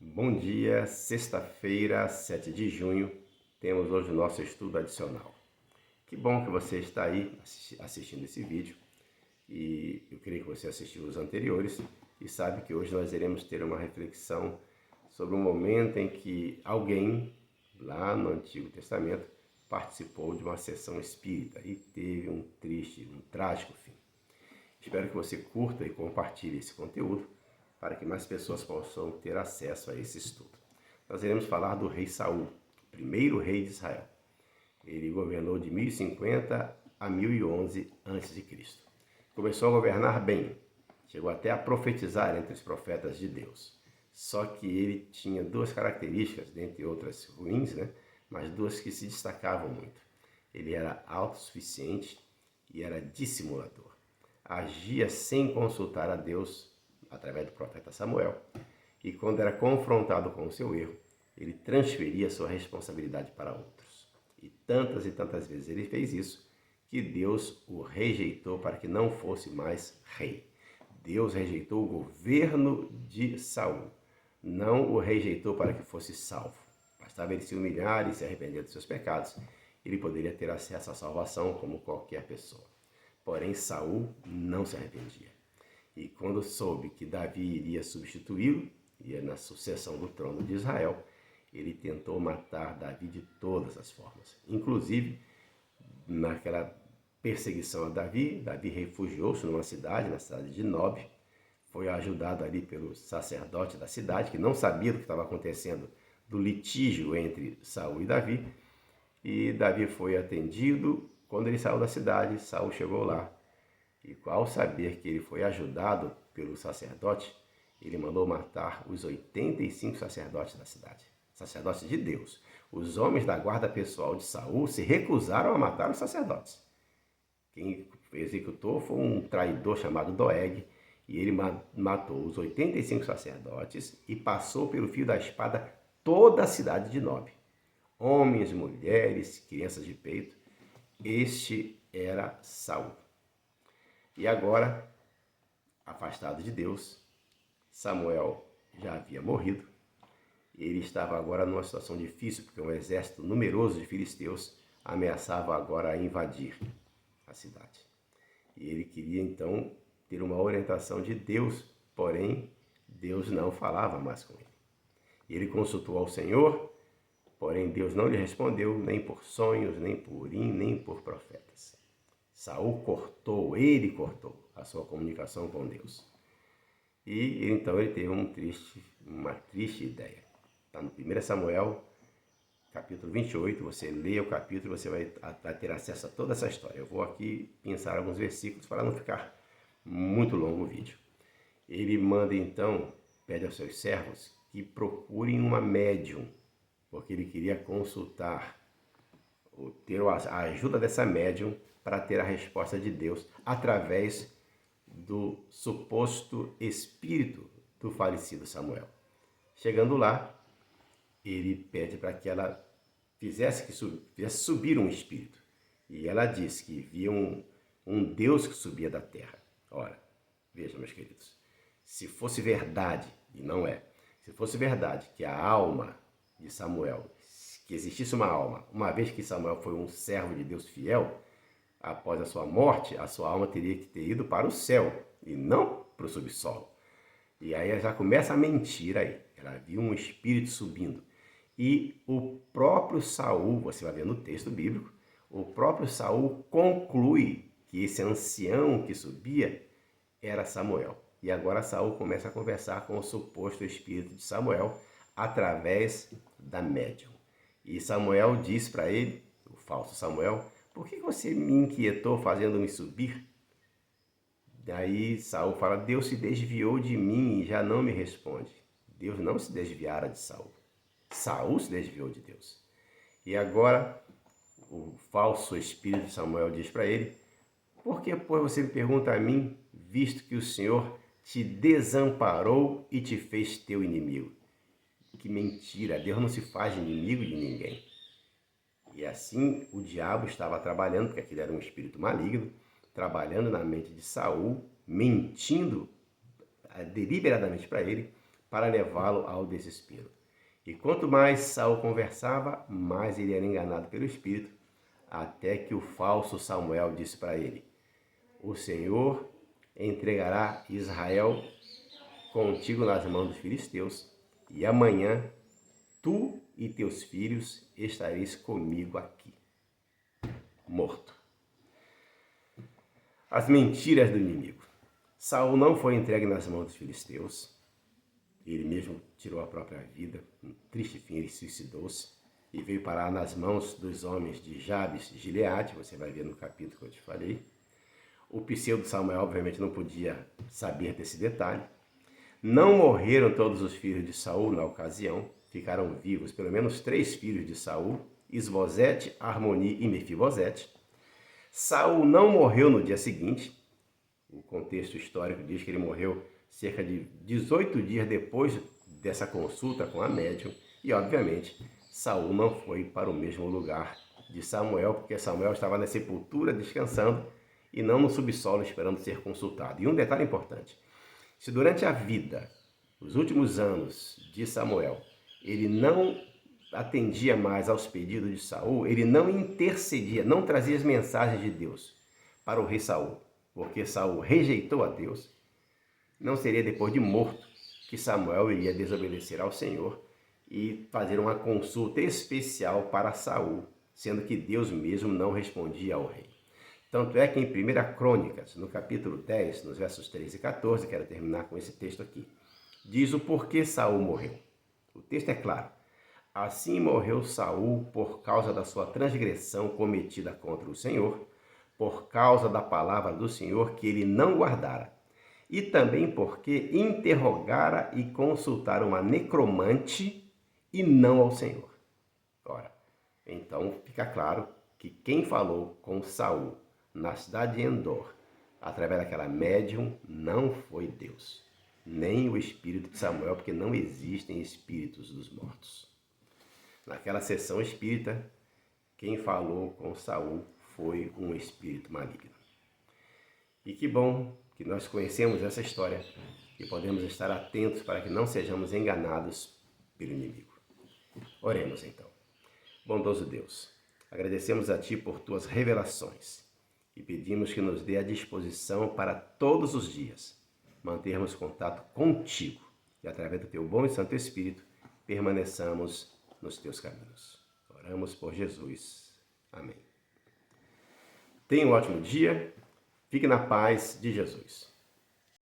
Bom dia, sexta-feira, 7 de junho, temos hoje o nosso estudo adicional. Que bom que você está aí assistindo esse vídeo e eu creio que você assistiu os anteriores e sabe que hoje nós iremos ter uma reflexão sobre um momento em que alguém, lá no Antigo Testamento, participou de uma sessão espírita e teve um trágico fim. Espero que você curta e compartilhe esse conteúdo para que mais pessoas possam ter acesso a esse estudo. Nós iremos falar do rei Saul, o primeiro rei de Israel. Ele governou de 1050 a 1011 a.C. Começou a governar bem, chegou até a profetizar entre os profetas de Deus. Só que ele tinha duas características, dentre outras ruins, mas duas que se destacavam muito. Ele era autossuficiente e era dissimulador. Agia sem consultar a Deus, através do profeta Samuel, e quando era confrontado com o seu erro, ele transferia sua responsabilidade para outros. E tantas vezes ele fez isso, que Deus o rejeitou para que não fosse mais rei. Deus rejeitou o governo de Saul, não o rejeitou para que fosse salvo. Bastava ele se humilhar e se arrepender dos seus pecados, ele poderia ter acesso à salvação como qualquer pessoa. Porém, Saul não se arrependia. E quando soube que Davi iria substituí-lo, ia na sucessão do trono de Israel, ele tentou matar Davi de todas as formas. Inclusive, naquela perseguição a Davi, Davi refugiou-se numa cidade, na cidade de Nob, foi ajudado ali pelo sacerdote da cidade, que não sabia do que estava acontecendo, do litígio entre Saul e Davi, e Davi foi atendido. Quando ele saiu da cidade, Saul chegou lá, e ao saber que ele foi ajudado pelo sacerdote, ele mandou matar os 85 sacerdotes da cidade, sacerdotes de Deus. Os homens da guarda pessoal de Saul se recusaram a matar os sacerdotes. Quem executou foi um traidor chamado Doeg, e ele matou os 85 sacerdotes e passou pelo fio da espada toda a cidade de Nob. Homens, mulheres, crianças de peito. Este era Saul. E agora, afastado de Deus, Samuel já havia morrido. Ele estava agora numa situação difícil, porque um exército numeroso de filisteus ameaçava agora invadir a cidade. E ele queria então ter uma orientação de Deus, porém Deus não falava mais com ele. Ele consultou ao Senhor, porém Deus não lhe respondeu, nem por sonhos, nem por Urim, nem por profetas. Saul ele cortou a sua comunicação com Deus. E então ele teve uma triste ideia. Está no 1 Samuel, capítulo 28, você lê o capítulo, você vai ter acesso a toda essa história. Eu vou aqui pensar alguns versículos para não ficar muito longo o vídeo. Ele manda então, pede aos seus servos que procurem uma médium, porque ele queria consultar, ter a ajuda dessa médium para ter a resposta de Deus através do suposto espírito do falecido Samuel. Chegando lá, ele pede para que ela fizesse subir um espírito. E ela disse que via um Deus que subia da terra. Ora, veja, meus queridos, se fosse verdade, e não é, se fosse verdade que a alma de Samuel, que existisse uma alma, uma vez que Samuel foi um servo de Deus fiel, após a sua morte, a sua alma teria que ter ido para o céu e não para o subsolo. E aí ela já começa a mentir aí. Ela viu um espírito subindo. E o próprio Saul, você vai ver no texto bíblico, o próprio Saul conclui que esse ancião que subia era Samuel. E agora Saul começa a conversar com o suposto espírito de Samuel através da médium. E Samuel diz para ele, o falso Samuel, por que você me inquietou fazendo-me subir? Daí Saul fala, Deus se desviou de mim e já não me responde. Deus não se desviara de Saul. Saul se desviou de Deus. E agora o falso espírito de Samuel diz para ele, por que, pois, você me pergunta a mim, visto que o Senhor te desamparou e te fez teu inimigo? Que mentira, Deus não se faz inimigo de ninguém. E assim o diabo estava trabalhando, porque aquele era um espírito maligno, trabalhando na mente de Saul, mentindo deliberadamente para ele, para levá-lo ao desespero. E quanto mais Saul conversava, mais ele era enganado pelo Espírito, até que o falso Samuel disse para ele: o Senhor entregará Israel contigo nas mãos dos filisteus, e amanhã tu e teus filhos estareis comigo aqui. Morto. As mentiras do inimigo. Saul não foi entregue nas mãos dos filisteus. Ele mesmo tirou a própria vida. Um triste fim, ele suicidou-se e veio parar nas mãos dos homens de Jabes e Gileade. Você vai ver no capítulo que eu te falei. O pseudo Samuel, obviamente, não podia saber desse detalhe. Não morreram todos os filhos de Saul na ocasião. Ficaram vivos pelo menos 3 filhos de Saul: Isbosete, Armoni e Mefibosete. Saul não morreu no dia seguinte. O contexto histórico diz que ele morreu cerca de 18 dias depois dessa consulta com a médium. E, obviamente, Saul não foi para o mesmo lugar de Samuel, porque Samuel estava na sepultura descansando e não no subsolo esperando ser consultado. E um detalhe importante: se durante a vida, os últimos anos de Samuel, ele não atendia mais aos pedidos de Saul, ele não intercedia, não trazia as mensagens de Deus para o rei Saul, porque Saul rejeitou a Deus, não seria depois de morto que Samuel iria desobedecer ao Senhor e fazer uma consulta especial para Saul, sendo que Deus mesmo não respondia ao rei. Tanto é que em 1 Crônicas, no capítulo 10, nos versos 13 e 14, quero terminar com esse texto aqui, diz o porquê Saul morreu. O texto é claro: assim morreu Saul por causa da sua transgressão cometida contra o Senhor, por causa da palavra do Senhor que ele não guardara, e também porque interrogara e consultara uma necromante e não ao Senhor. Ora, então fica claro que quem falou com Saul na cidade de Endor, através daquela médium, não foi Deus, nem o espírito de Samuel, porque não existem espíritos dos mortos. Naquela sessão espírita, quem falou com Saul foi um espírito maligno. E que bom que nós conhecemos essa história e podemos estar atentos para que não sejamos enganados pelo inimigo. Oremos então. Bondoso Deus, agradecemos a Ti por Tuas revelações e pedimos que nos dê a disposição para todos os dias mantermos contato contigo e, através do Teu bom e santo Espírito, permaneçamos nos Teus caminhos. Oramos por Jesus. Amém. Tenha um ótimo dia. Fique na paz de Jesus.